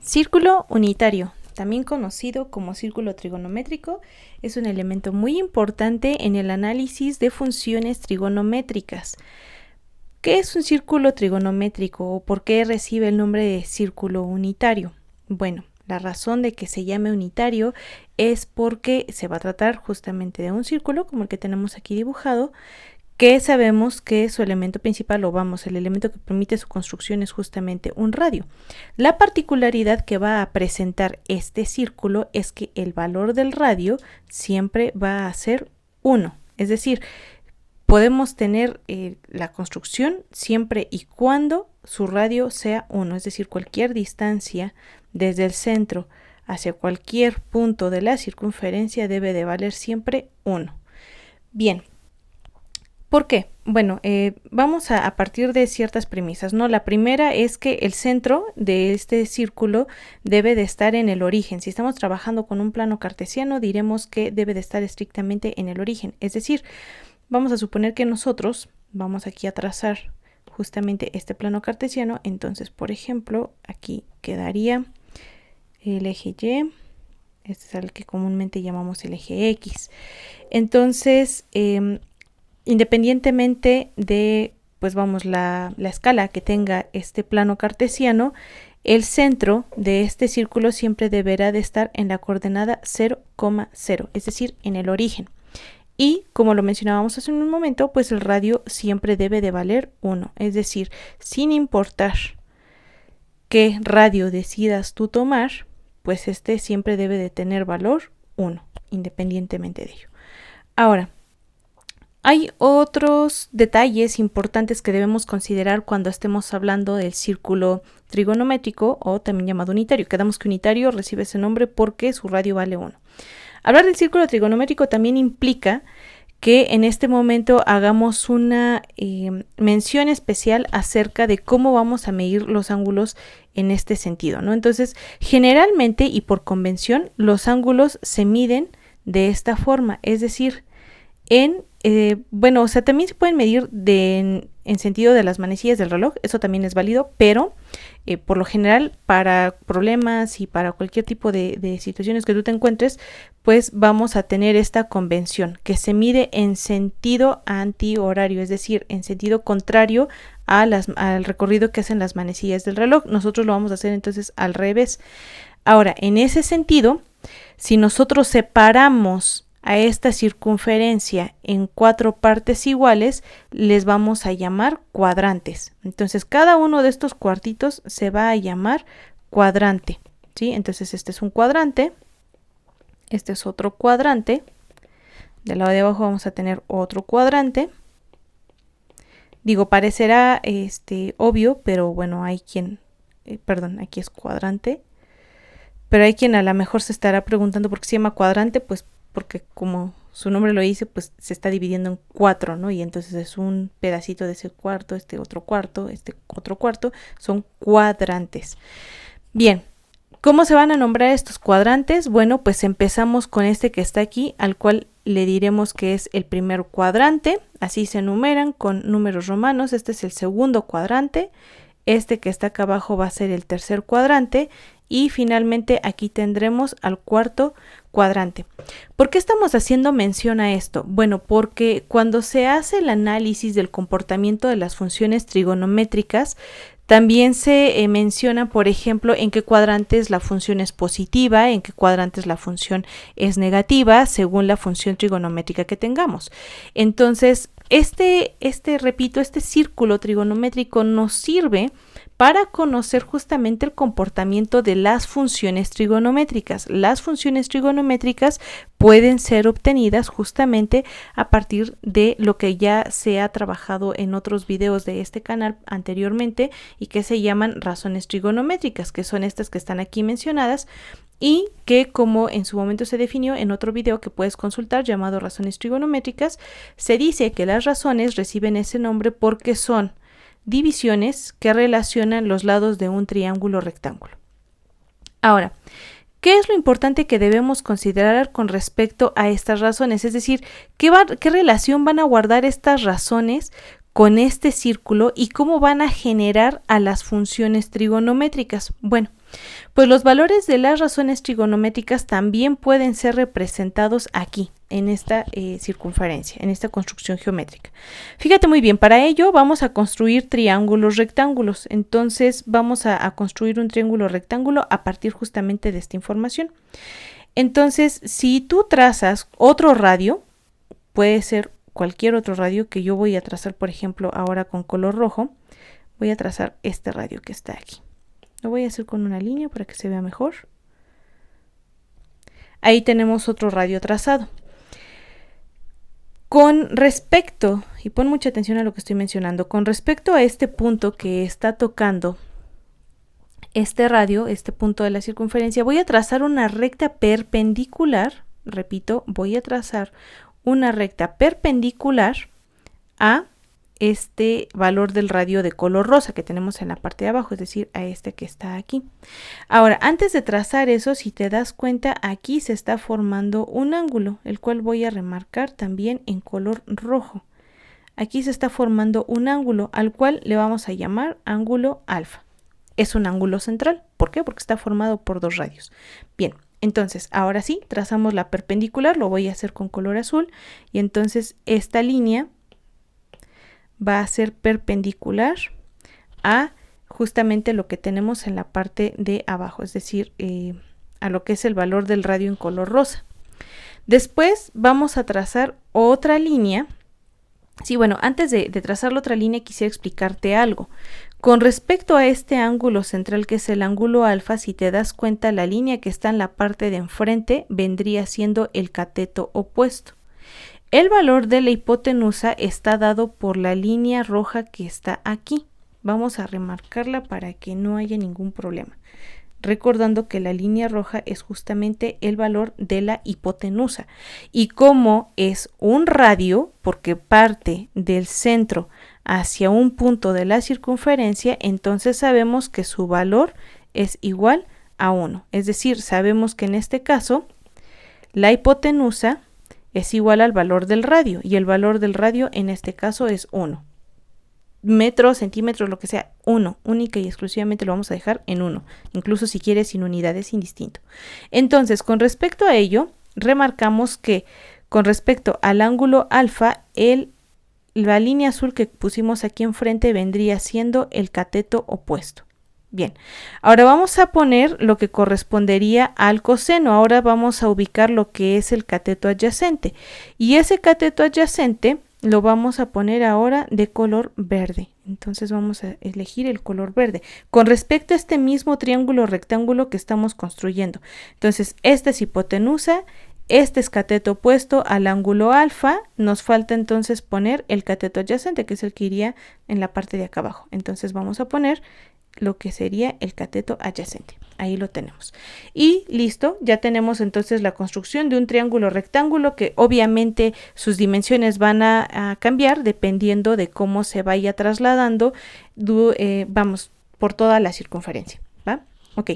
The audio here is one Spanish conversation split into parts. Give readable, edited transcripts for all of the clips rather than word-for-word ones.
Círculo unitario, también conocido como círculo trigonométrico, es un elemento muy importante en el análisis de funciones trigonométricas. ¿Qué es un círculo trigonométrico o por qué recibe el nombre de círculo unitario? Bueno, la razón de que se llame unitario es porque se va a tratar justamente de un círculo como el que tenemos aquí dibujado, que sabemos que su elemento principal, el elemento que permite su construcción es justamente un radio. La particularidad que va a presentar este círculo es que el valor del radio siempre va a ser 1. Es decir, podemos tener la construcción siempre y cuando su radio sea 1. Es decir, cualquier distancia desde el centro hacia cualquier punto de la circunferencia debe de valer siempre 1. Bien. ¿Por qué? Bueno, vamos a partir de ciertas premisas, ¿no? La primera es que el centro de este círculo debe de estar en el origen. Si estamos trabajando con un plano cartesiano, diremos que debe de estar estrictamente en el origen. Es decir, vamos a suponer que nosotros vamos aquí a trazar justamente este plano cartesiano. Entonces, por ejemplo, aquí quedaría el eje Y. Este es el que comúnmente llamamos el eje X. Entonces, independientemente de la escala que tenga este plano cartesiano, el centro de este círculo siempre deberá de estar en la coordenada 0,0, es decir, en el origen. Y como lo mencionábamos hace un momento, pues el radio siempre debe de valer 1, es decir, sin importar qué radio decidas tú tomar, pues este siempre debe de tener valor 1, independientemente de ello. Ahora, hay otros detalles importantes que debemos considerar cuando estemos hablando del círculo trigonométrico o también llamado unitario. Quedamos que unitario recibe ese nombre porque su radio vale 1. Hablar del círculo trigonométrico también implica que en este momento hagamos una mención especial acerca de cómo vamos a medir los ángulos en este sentido, ¿no? Entonces, generalmente y por convención, los ángulos se miden de esta forma, es decir, también se pueden medir en sentido de las manecillas del reloj, eso también es válido, pero por lo general para problemas y para cualquier tipo de situaciones que tú te encuentres, pues vamos a tener esta convención que se mide en sentido antihorario, es decir, en sentido contrario al recorrido que hacen las manecillas del reloj. Nosotros lo vamos a hacer entonces al revés. Ahora, en ese sentido, si nosotros separamos a esta circunferencia en 4 partes iguales, les vamos a llamar cuadrantes. Entonces, cada uno de estos cuartitos se va a llamar cuadrante, ¿sí? Entonces, este es un cuadrante, este es otro cuadrante, del lado de abajo vamos a tener otro cuadrante. Digo, parecerá obvio, pero bueno, hay quien, aquí es cuadrante, pero hay quien a lo mejor se estará preguntando por qué se llama cuadrante, pues porque como su nombre lo dice, pues se está dividiendo en 4, ¿no? Y entonces es un pedacito de ese cuarto, este otro cuarto, son cuadrantes. Bien, ¿cómo se van a nombrar estos cuadrantes? Bueno, pues empezamos con este que está aquí, al cual le diremos que es el primer cuadrante, así se enumeran con números romanos. Este es el segundo cuadrante, este que está acá abajo va a ser el tercer cuadrante, y finalmente aquí tendremos al cuarto cuadrante. ¿Por qué estamos haciendo mención a esto? Bueno, porque cuando se hace el análisis del comportamiento de las funciones trigonométricas, también se menciona, por ejemplo, en qué cuadrantes la función es positiva, en qué cuadrantes la función es negativa, según la función trigonométrica que tengamos. Entonces, este círculo trigonométrico nos sirve para conocer justamente el comportamiento de las funciones trigonométricas. Las funciones trigonométricas pueden ser obtenidas justamente a partir de lo que ya se ha trabajado en otros videos de este canal anteriormente y que se llaman razones trigonométricas, que son estas que están aquí mencionadas y que, como en su momento se definió en otro video que puedes consultar llamado razones trigonométricas, se dice que las razones reciben ese nombre porque son divisiones que relacionan los lados de un triángulo rectángulo. Ahora, ¿qué es lo importante que debemos considerar con respecto a estas razones? Es decir, ¿qué relación van a guardar estas razones con este círculo y cómo van a generar a las funciones trigonométricas. Bueno, pues los valores de las razones trigonométricas también pueden ser representados aquí, en esta circunferencia, en esta construcción geométrica. Fíjate muy bien, para ello vamos a construir triángulos rectángulos. Entonces vamos a construir un triángulo rectángulo a partir justamente de esta información. Entonces, si tú trazas otro radio, puede ser cualquier otro radio que yo voy a trazar, por ejemplo, ahora con color rojo, voy a trazar este radio que está aquí. Lo voy a hacer con una línea para que se vea mejor. Ahí tenemos otro radio trazado. Con respecto, y pon mucha atención a lo que estoy mencionando, con respecto a este punto que está tocando este radio, este punto de la circunferencia, voy a trazar una recta perpendicular, repito, voy a trazar una recta perpendicular a este valor del radio de color rosa que tenemos en la parte de abajo, es decir, a este que está aquí. Ahora, antes de trazar eso, si te das cuenta, aquí se está formando un ángulo, el cual voy a remarcar también en color rojo. Aquí se está formando un ángulo, al cual le vamos a llamar ángulo alfa. Es un ángulo central. ¿Por qué? Porque está formado por dos radios. Bien, entonces, ahora sí, trazamos la perpendicular, lo voy a hacer con color azul, y entonces esta línea va a ser perpendicular a justamente lo que tenemos en la parte de abajo, es decir, a lo que es el valor del radio en color rosa. Después vamos a trazar otra línea. Sí, bueno, antes de trazar la otra línea quisiera explicarte algo. Con respecto a este ángulo central que es el ángulo alfa, si te das cuenta, la línea que está en la parte de enfrente vendría siendo el cateto opuesto. El valor de la hipotenusa está dado por la línea roja que está aquí. Vamos a remarcarla para que no haya ningún problema. Recordando que la línea roja es justamente el valor de la hipotenusa. Y como es un radio, porque parte del centro hacia un punto de la circunferencia, entonces sabemos que su valor es igual a 1. Es decir, sabemos que en este caso la hipotenusa es igual al valor del radio, y el valor del radio en este caso es 1. Metros, centímetros, lo que sea, 1, única y exclusivamente lo vamos a dejar en 1, incluso si quieres sin unidades, indistinto. Entonces, con respecto a ello, remarcamos que con respecto al ángulo alfa, la línea azul que pusimos aquí enfrente vendría siendo el cateto opuesto. Bien, ahora vamos a poner lo que correspondería al coseno. Ahora vamos a ubicar lo que es el cateto adyacente. Y ese cateto adyacente lo vamos a poner ahora de color verde. Entonces vamos a elegir el color verde con respecto a este mismo triángulo rectángulo que estamos construyendo. Entonces, esta es hipotenusa, este es cateto opuesto al ángulo alfa. Nos falta entonces poner el cateto adyacente, que es el que iría en la parte de acá abajo. Entonces vamos a poner lo que sería el cateto adyacente. Ahí lo tenemos. Y listo, ya tenemos entonces la construcción de un triángulo rectángulo que obviamente sus dimensiones van a cambiar dependiendo de cómo se vaya trasladando, vamos, por toda la circunferencia, ¿va? Ok.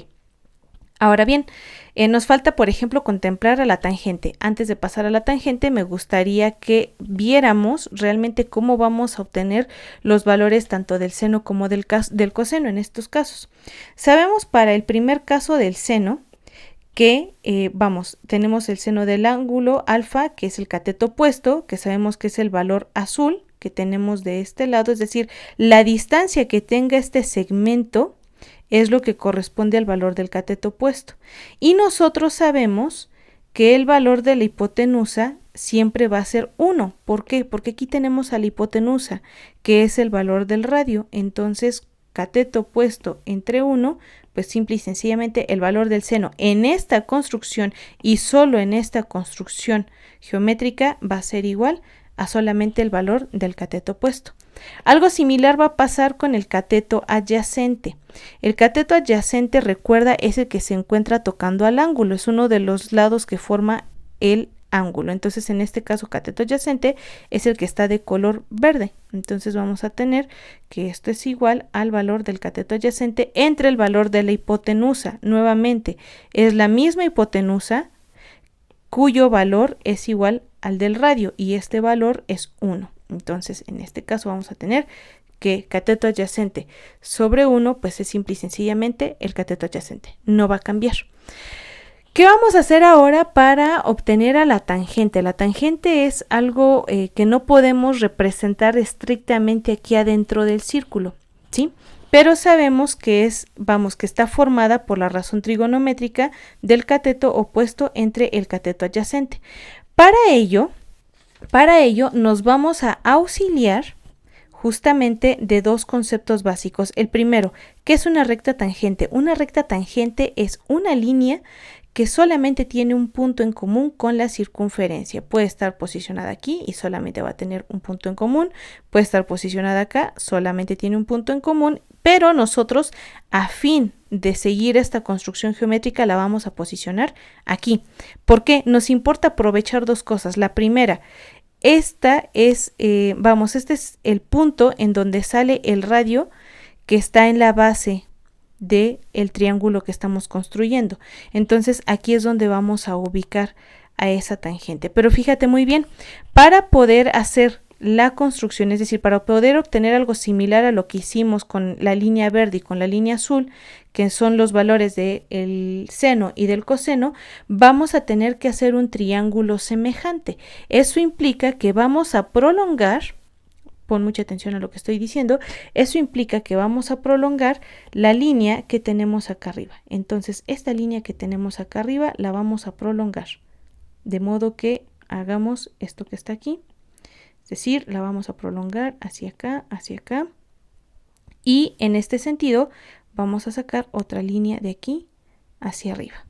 Ahora bien, nos falta, por ejemplo, contemplar a la tangente. Antes de pasar a la tangente, me gustaría que viéramos realmente cómo vamos a obtener los valores tanto del seno como del coseno en estos casos. Sabemos para el primer caso del seno que, tenemos el seno del ángulo alfa, que es el cateto opuesto, que sabemos que es el valor azul que tenemos de este lado, es decir, la distancia que tenga este segmento es lo que corresponde al valor del cateto opuesto. Y nosotros sabemos que el valor de la hipotenusa siempre va a ser 1. ¿Por qué? Porque aquí tenemos a la hipotenusa, que es el valor del radio. Entonces, cateto opuesto entre 1, pues simple y sencillamente el valor del seno en esta construcción y solo en esta construcción geométrica va a ser igual a solamente el valor del cateto opuesto. Algo similar va a pasar con el cateto adyacente. El cateto adyacente, recuerda, es el que se encuentra tocando al ángulo, es uno de los lados que forma el ángulo. Entonces, en este caso, cateto adyacente es el que está de color verde. Entonces, vamos a tener que esto es igual al valor del cateto adyacente entre el valor de la hipotenusa. Nuevamente, es la misma hipotenusa cuyo valor es igual al del radio y este valor es 1. Entonces, en este caso vamos a tener que cateto adyacente sobre 1, pues es simple y sencillamente el cateto adyacente, no va a cambiar. ¿Qué vamos a hacer ahora para obtener a la tangente? La tangente es algo que no podemos representar estrictamente aquí adentro del círculo, ¿sí? Pero sabemos que que está formada por la razón trigonométrica del cateto opuesto entre el cateto adyacente. Para ello nos vamos a auxiliar justamente de dos conceptos básicos. El primero, ¿qué es una recta tangente? Una recta tangente es una línea que solamente tiene un punto en común con la circunferencia. Puede estar posicionada aquí y solamente va a tener un punto en común. Puede estar posicionada acá, solamente tiene un punto en común, pero nosotros, a fin de seguir esta construcción geométrica, la vamos a posicionar aquí. ¿Por qué? Nos importa aprovechar dos cosas. La primera, este es el punto en donde sale el radio que está en la base del triángulo que estamos construyendo. Entonces aquí es donde vamos a ubicar a esa tangente. Pero fíjate muy bien, para poder hacer la construcción, es decir, para poder obtener algo similar a lo que hicimos con la línea verde y con la línea azul, que son los valores del seno y del coseno, vamos a tener que hacer un triángulo semejante. Eso implica que vamos a prolongar, pon mucha atención a lo que estoy diciendo, eso implica que vamos a prolongar la línea que tenemos acá arriba. Entonces, esta línea que tenemos acá arriba la vamos a prolongar, de modo que hagamos esto que está aquí. Es decir, la vamos a prolongar hacia acá, y en este sentido vamos a sacar otra línea de aquí hacia arriba.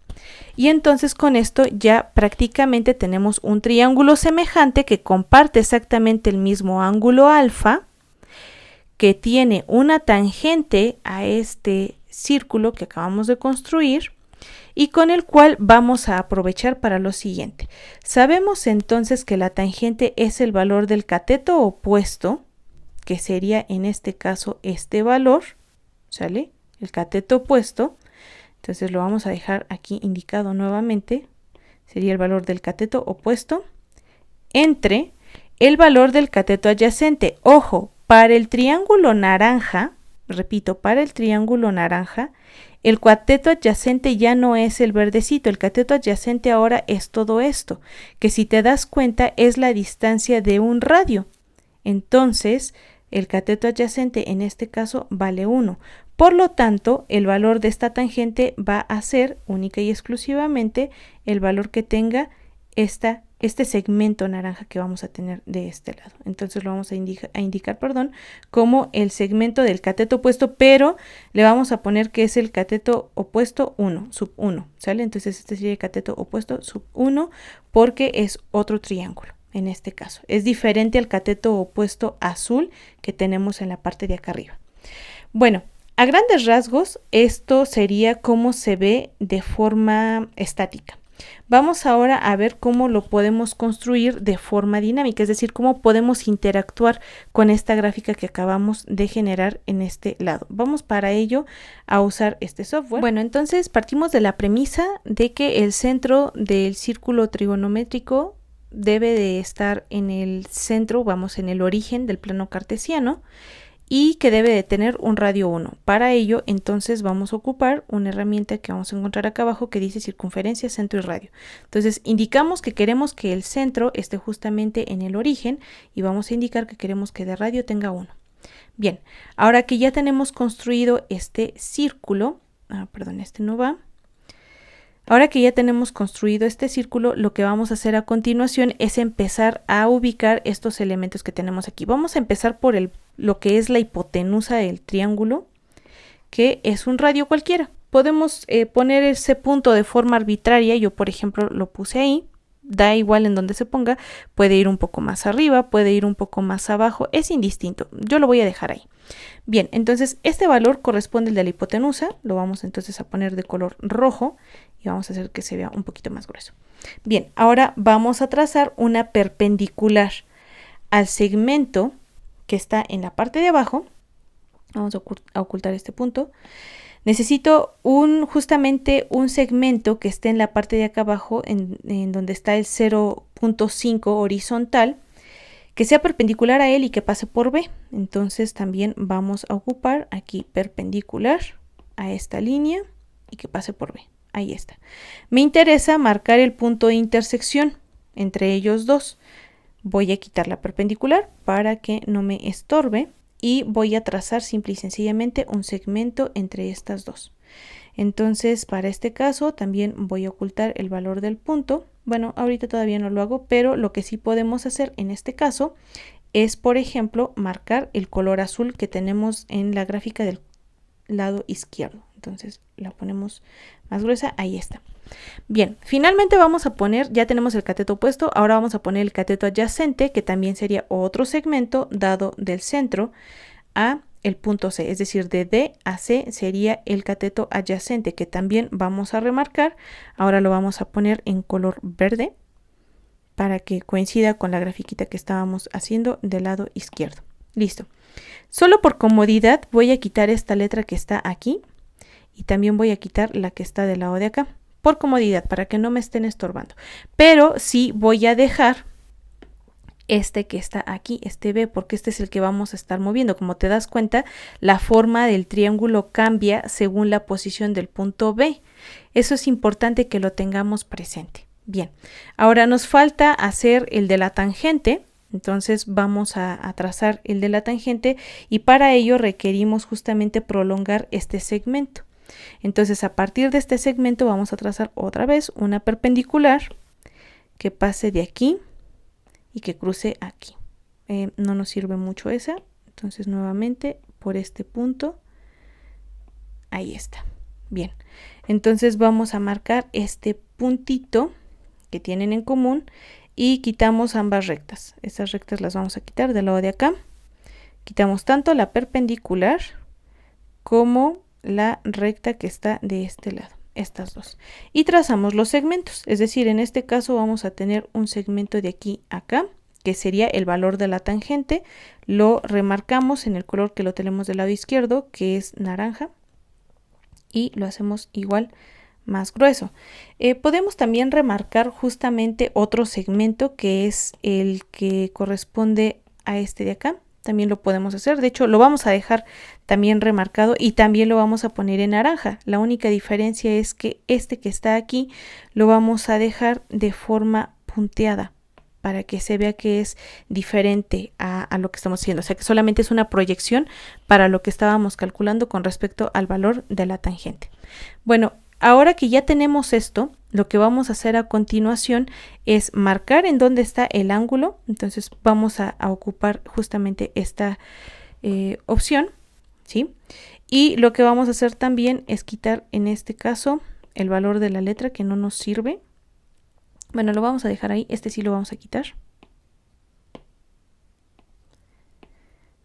Y entonces con esto ya prácticamente tenemos un triángulo semejante que comparte exactamente el mismo ángulo alfa, que tiene una tangente a este círculo que acabamos de construir, y con el cual vamos a aprovechar para lo siguiente. Sabemos entonces que la tangente es el valor del cateto opuesto, que sería en este caso este valor, ¿sale? El cateto opuesto. Entonces lo vamos a dejar aquí indicado nuevamente. Sería el valor del cateto opuesto entre el valor del cateto adyacente. Ojo, para el triángulo naranja, repito, para el triángulo naranja, el cateto adyacente ya no es el verdecito, el cateto adyacente ahora es todo esto, que si te das cuenta es la distancia de un radio. Entonces, el cateto adyacente en este caso vale 1. Por lo tanto, el valor de esta tangente va a ser única y exclusivamente el valor que tenga este segmento naranja que vamos a tener de este lado. Entonces lo vamos a indicar como el segmento del cateto opuesto, pero le vamos a poner que es el cateto opuesto 1, sub 1, ¿sale? Entonces este sería el cateto opuesto sub 1 porque es otro triángulo. En este caso es diferente al cateto opuesto azul que tenemos en la parte de acá arriba. Bueno, a grandes rasgos esto sería cómo se ve de forma estática. Vamos ahora a ver cómo lo podemos construir de forma dinámica, es decir, cómo podemos interactuar con esta gráfica que acabamos de generar en este lado. Vamos para ello a usar este software. Bueno, entonces partimos de la premisa de que el centro del círculo trigonométrico debe de estar en el centro, en el origen del plano cartesiano, y que debe de tener un radio 1. Para ello, entonces vamos a ocupar una herramienta que vamos a encontrar acá abajo que dice circunferencia, centro y radio. Entonces indicamos que queremos que el centro esté justamente en el origen y vamos a indicar que queremos que de radio tenga 1. Bien, ahora que ya tenemos construido este círculo, este no va. Ahora que ya tenemos construido este círculo, lo que vamos a hacer a continuación es empezar a ubicar estos elementos que tenemos aquí. Vamos a empezar por lo que es la hipotenusa del triángulo, que es un radio cualquiera. Podemos poner ese punto de forma arbitraria. Yo, por ejemplo, lo puse ahí. Da igual en donde se ponga. Puede ir un poco más arriba, puede ir un poco más abajo. Es indistinto. Yo lo voy a dejar ahí. Bien, entonces este valor corresponde al de la hipotenusa. Lo vamos entonces a poner de color rojo y vamos a hacer que se vea un poquito más grueso. Bien, ahora vamos a trazar una perpendicular al segmento que está en la parte de abajo. Vamos a ocultar este punto. Necesito justamente un segmento que esté en la parte de acá abajo, en donde está el 0.5 horizontal, que sea perpendicular a él y que pase por B. Entonces también vamos a ocupar aquí perpendicular a esta línea y que pase por B. Ahí está. Me interesa marcar el punto de intersección entre ellos dos. Voy a quitar la perpendicular para que no me estorbe y voy a trazar simple y sencillamente un segmento entre estas dos. Entonces, para este caso también voy a ocultar el valor del punto. Bueno, ahorita todavía no lo hago, pero lo que sí podemos hacer en este caso es, por ejemplo, marcar el color azul que tenemos en la gráfica del lado izquierdo. Entonces, la ponemos más gruesa, ahí está. Bien, finalmente vamos a poner, ya tenemos el cateto opuesto, ahora vamos a poner el cateto adyacente, que también sería otro segmento dado del centro a el punto C, es decir, de D a C sería el cateto adyacente, que también vamos a remarcar. Ahora lo vamos a poner en color verde para que coincida con la grafiquita que estábamos haciendo del lado izquierdo. Listo. Solo por comodidad voy a quitar esta letra que está aquí y también voy a quitar la que está del lado de acá, por comodidad, para que no me estén estorbando. Pero sí voy a dejar este que está aquí, este B, porque este es el que vamos a estar moviendo. Como te das cuenta, la forma del triángulo cambia según la posición del punto B. Eso es importante que lo tengamos presente. Bien, ahora nos falta hacer el de la tangente. Entonces vamos a trazar el de la tangente y para ello requerimos justamente prolongar este segmento. Entonces a partir de este segmento vamos a trazar otra vez una perpendicular que pase de aquí y que cruce aquí. No nos sirve mucho esa, entonces nuevamente por este punto, ahí está. Bien, entonces vamos a marcar este puntito que tienen en común y quitamos ambas rectas. Estas rectas las vamos a quitar del lado de acá. Quitamos tanto la perpendicular como la recta que está de este lado, estas dos, y trazamos los segmentos. Es decir, en este caso vamos a tener un segmento de aquí a acá, que sería el valor de la tangente. Lo remarcamos en el color que lo tenemos del lado izquierdo, que es naranja, y lo hacemos igual más grueso. Podemos también remarcar justamente otro segmento que es el que corresponde a este de acá. También lo podemos hacer, de hecho lo vamos a dejar también remarcado y también lo vamos a poner en naranja. La única diferencia es que este que está aquí lo vamos a dejar de forma punteada para que se vea que es diferente a lo que estamos haciendo, o sea que solamente es una proyección para lo que estábamos calculando con respecto al valor de la tangente. Bueno, ahora que ya tenemos esto, lo que vamos a hacer a continuación es marcar en dónde está el ángulo. Entonces vamos a ocupar justamente esta opción, ¿sí? Y lo que vamos a hacer también es quitar en este caso el valor de la letra que no nos sirve. Bueno, lo vamos a dejar ahí, este sí lo vamos a quitar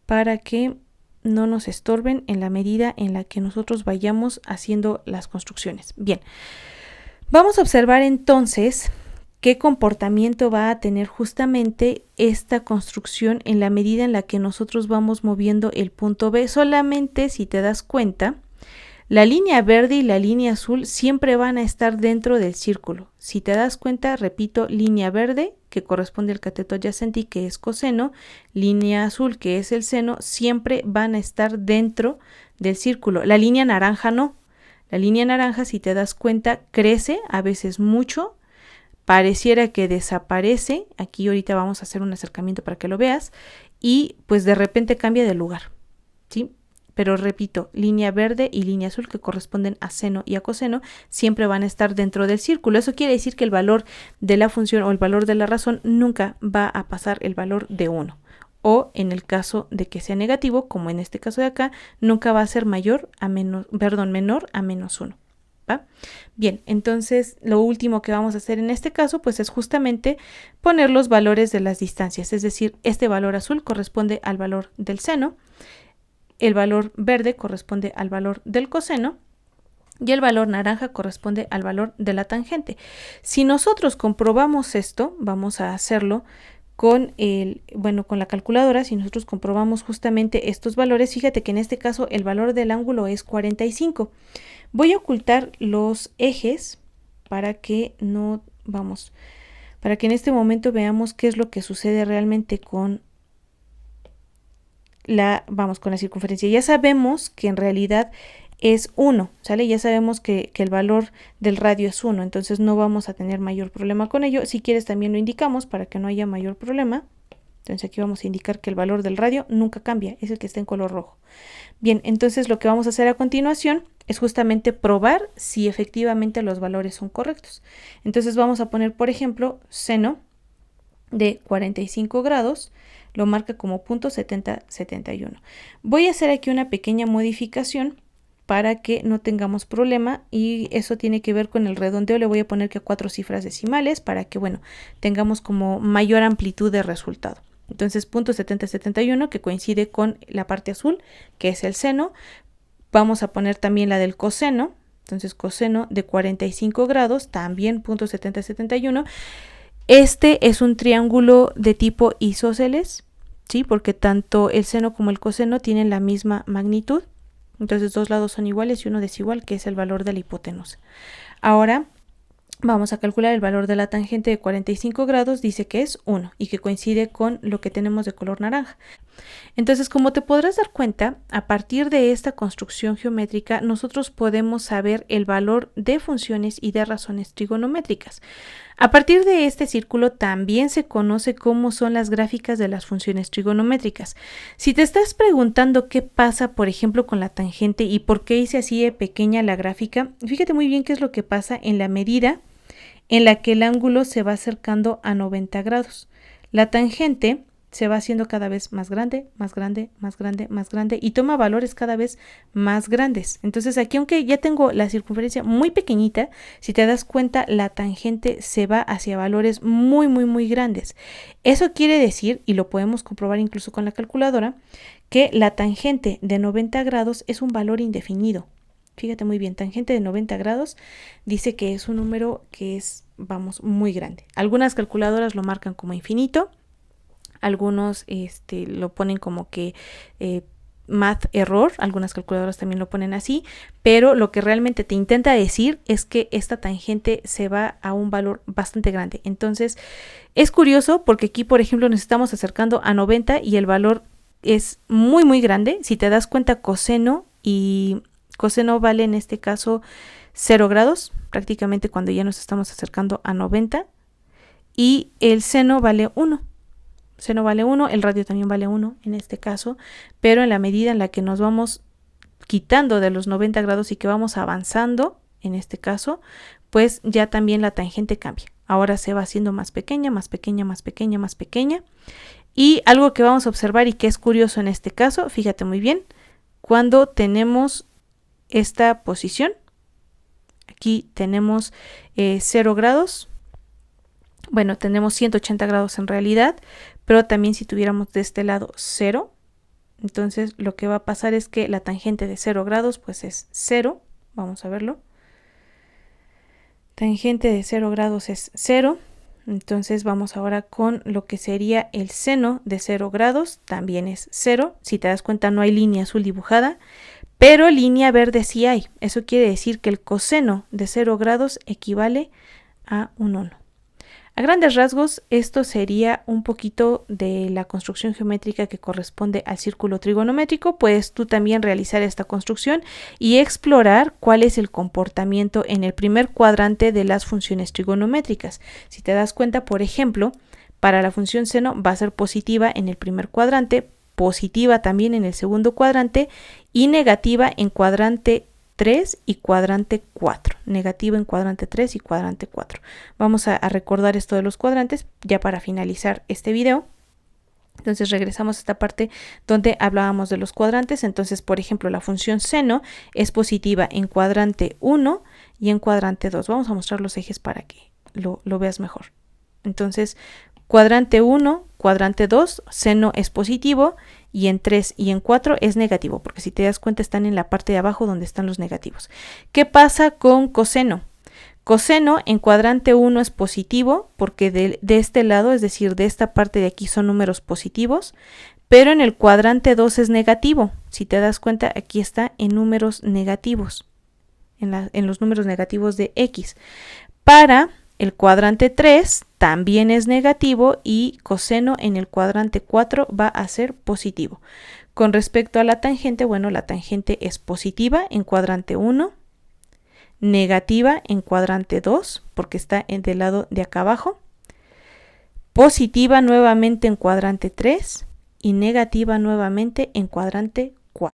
para que no nos estorben en la medida en la que nosotros vayamos haciendo las construcciones. Bien, vamos a observar entonces qué comportamiento va a tener justamente esta construcción en la medida en la que nosotros vamos moviendo el punto B. Solamente si te das cuenta, la línea verde y la línea azul siempre van a estar dentro del círculo. Si te das cuenta, repito, línea verde que corresponde al cateto adyacente y que es coseno, línea azul que es el seno, siempre van a estar dentro del círculo. La línea naranja no. La línea naranja, si te das cuenta, crece a veces mucho, pareciera que desaparece. Aquí ahorita vamos a hacer un acercamiento para que lo veas y pues de repente cambia de lugar, ¿sí? Pero repito, línea verde y línea azul que corresponden a seno y a coseno siempre van a estar dentro del círculo. Eso quiere decir que el valor de la función o el valor de la razón nunca va a pasar el valor de 1. O en el caso de que sea negativo, como en este caso de acá, nunca va a ser menor a menos 1. ¿Va? Bien, entonces lo último que vamos a hacer en este caso pues es justamente poner los valores de las distancias. Es decir, este valor azul corresponde al valor del seno. El valor verde corresponde al valor del coseno y el valor naranja corresponde al valor de la tangente. Si nosotros comprobamos esto, vamos a hacerlo con la calculadora. Si nosotros comprobamos justamente estos valores, fíjate que en este caso el valor del ángulo es 45. Voy a ocultar los ejes para que no para que en este momento veamos qué es lo que sucede realmente con con la circunferencia. Ya sabemos que en realidad es 1, ¿sale? Ya sabemos que el valor del radio es 1, entonces no vamos a tener mayor problema con ello. Si quieres también lo indicamos para que no haya mayor problema. Entonces aquí vamos a indicar que el valor del radio nunca cambia, es el que está en color rojo. Bien, entonces lo que vamos a hacer a continuación es justamente probar si efectivamente los valores son correctos. Entonces vamos a poner, por ejemplo, seno de 45 grados, lo marca como punto 7071. Voy a hacer aquí una pequeña modificación para que no tengamos problema, y eso tiene que ver con el redondeo. Le voy a poner que 4 cifras decimales para que, bueno, tengamos como mayor amplitud de resultado. Entonces, punto 7071, que coincide con la parte azul, que es el seno. Vamos a poner también la del coseno. Entonces, coseno de 45 grados, también punto 7071. Este es un triángulo de tipo isósceles, ¿sí? Porque tanto el seno como el coseno tienen la misma magnitud. Entonces, dos lados son iguales y uno desigual, que es el valor de la hipotenusa. Ahora vamos a calcular el valor de la tangente de 45 grados, dice que es 1 y que coincide con lo que tenemos de color naranja. Entonces, como te podrás dar cuenta, a partir de esta construcción geométrica, nosotros podemos saber el valor de funciones y de razones trigonométricas. A partir de este círculo también se conoce cómo son las gráficas de las funciones trigonométricas. Si te estás preguntando qué pasa, por ejemplo, con la tangente y por qué hice así de pequeña la gráfica, fíjate muy bien qué es lo que pasa en la medida en la que el ángulo se va acercando a 90 grados. La tangente se va haciendo cada vez más grande, más grande, más grande, más grande, y toma valores cada vez más grandes. Entonces aquí, aunque ya tengo la circunferencia muy pequeñita, si te das cuenta, la tangente se va hacia valores muy, muy, muy grandes. Eso quiere decir, y lo podemos comprobar incluso con la calculadora, que la tangente de 90 grados es un valor indefinido. Fíjate muy bien, tangente de 90 grados dice que es un número que es, vamos, muy grande. Algunas calculadoras lo marcan como infinito, algunos lo ponen como que math error, algunas calculadoras también lo ponen así, pero lo que realmente te intenta decir es que esta tangente se va a un valor bastante grande. Entonces es curioso porque aquí, por ejemplo, nos estamos acercando a 90 y el valor es muy, muy grande. Si te das cuenta, coseno vale en este caso 0 grados, prácticamente cuando ya nos estamos acercando a 90, y el seno vale 1. Seno vale 1, el radio también vale 1 en este caso, pero en la medida en la que nos vamos quitando de los 90 grados y que vamos avanzando, en este caso, pues ya también la tangente cambia. Ahora se va haciendo más pequeña, más pequeña, más pequeña, más pequeña. Y algo que vamos a observar y que es curioso en este caso, fíjate muy bien, cuando tenemos esta posición, aquí tenemos 0 grados, bueno, tenemos 180 grados en realidad, pero también si tuviéramos de este lado 0, entonces lo que va a pasar es que la tangente de 0 grados pues es 0, vamos a verlo, tangente de 0 grados es 0, entonces vamos ahora con lo que sería el seno de 0 grados, también es 0, si te das cuenta no hay línea azul dibujada, pero línea verde sí hay. Eso quiere decir que el coseno de 0 grados equivale a un 1. A grandes rasgos, esto sería un poquito de la construcción geométrica que corresponde al círculo trigonométrico. Puedes tú también realizar esta construcción y explorar cuál es el comportamiento en el primer cuadrante de las funciones trigonométricas. Si te das cuenta, por ejemplo, para la función seno va a ser positiva en el primer cuadrante, positiva también en el segundo cuadrante y negativa en cuadrante 3 y cuadrante 4, negativo en cuadrante 3 y cuadrante 4. Vamos a recordar esto de los cuadrantes ya para finalizar este video. Entonces regresamos a esta parte donde hablábamos de los cuadrantes. Entonces, por ejemplo, la función seno es positiva en cuadrante 1 y en cuadrante 2. Vamos a mostrar los ejes para que lo veas mejor. Entonces, cuadrante 1, cuadrante 2, seno es positivo, y en 3 y en 4 es negativo, porque si te das cuenta están en la parte de abajo donde están los negativos. ¿Qué pasa con coseno? Coseno en cuadrante 1 es positivo, porque de este lado, es decir, de esta parte de aquí son números positivos, pero en el cuadrante 2 es negativo. Si te das cuenta, aquí está en números negativos, en los números negativos de x. Para El cuadrante 3 también es negativo y coseno en el cuadrante 4 va a ser positivo. Con respecto a la tangente, bueno, la tangente es positiva en cuadrante 1, negativa en cuadrante 2, porque está del lado de acá abajo, positiva nuevamente en cuadrante 3 y negativa nuevamente en cuadrante